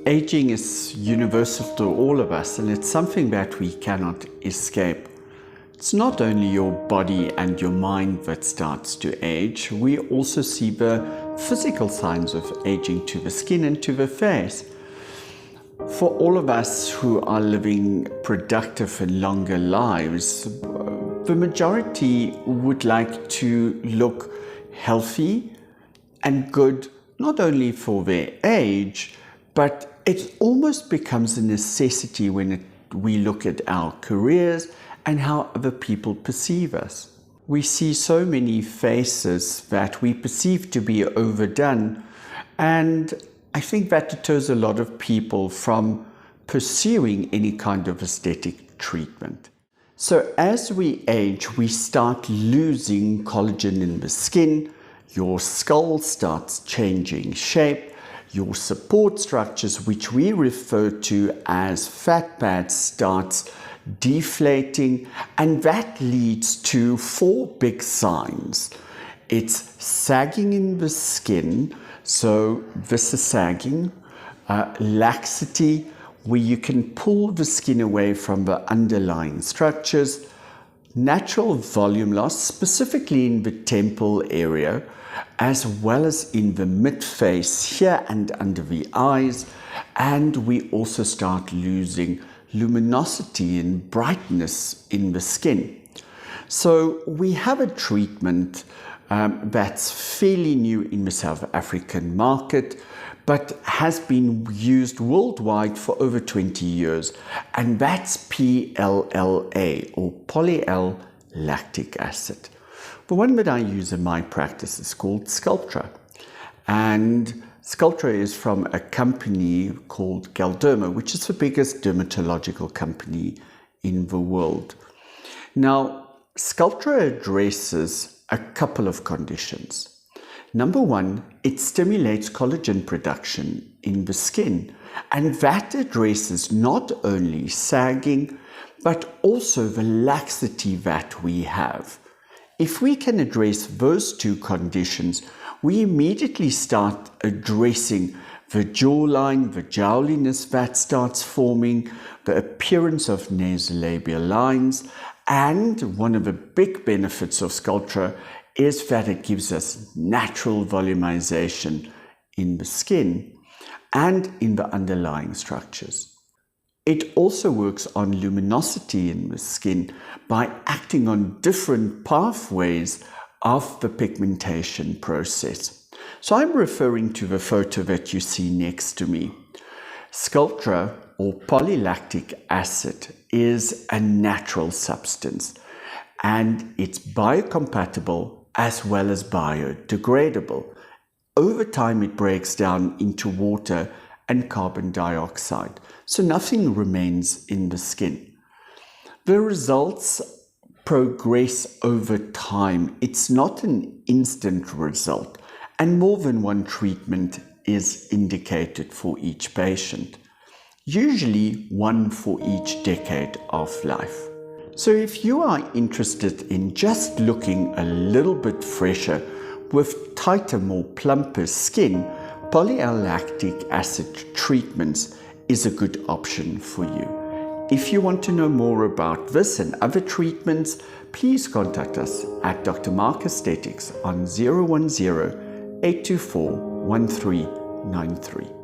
Aging is universal to all of us, and it's something that we cannot escape. It's not only your body and your mind that starts to age. We also see the physical signs of aging to the skin and to the face. For all of us who are living productive and longer lives, the majority would like to look healthy and good, not only for their age, but it almost becomes a necessity when we look at our careers and how other people perceive us. We see so many faces that we perceive to be overdone, and I think that deters a lot of people from pursuing any kind of aesthetic treatment. So as we age, we start losing collagen in the skin, your skull starts changing shape, your support structures, which we refer to as fat pads, starts deflating, and that leads to 4 big signs. It's sagging in the skin, so this is sagging, laxity, where you can pull the skin away from the underlying structures, natural volume loss, specifically in the temple area, as well as in the mid-face here and under the eyes, and we also start losing luminosity and brightness in the skin. So we have a treatment that's fairly new in the South African market, but has been used worldwide for over 20 years, and that's PLLA, or Poly-L-Lactic Acid. The one that I use in my practice is called Sculptra, and Sculptra is from a company called Galderma, which is the biggest dermatological company in the world. Now, Sculptra addresses a couple of conditions. Number one, it stimulates collagen production in the skin, and that addresses not only sagging, but also the laxity that we have. If we can address those 2 conditions, we immediately start addressing the jawline, the jowliness that starts forming, the appearance of nasolabial lines, and one of the big benefits of Sculptra is that it gives us natural volumization in the skin and in the underlying structures. It also works on luminosity in the skin by acting on different pathways of the pigmentation process. So I'm referring to the photo that you see next to me. Sculptra, or Poly-Lactic Acid, is a natural substance, and it's biocompatible as well as biodegradable. Over time, it breaks down into water and carbon dioxide, so nothing remains in the skin. The results progress over time. It's not an instant result, and more than one treatment is indicated for each patient, usually 1 for each decade of life. So if you are interested in just looking a little bit fresher with tighter, more plumper skin, Poly-L-Lactic Acid treatments is a good option for you. If you want to know more about this and other treatments, please contact us at Dr. Mark Aesthetics on 010-824-1393.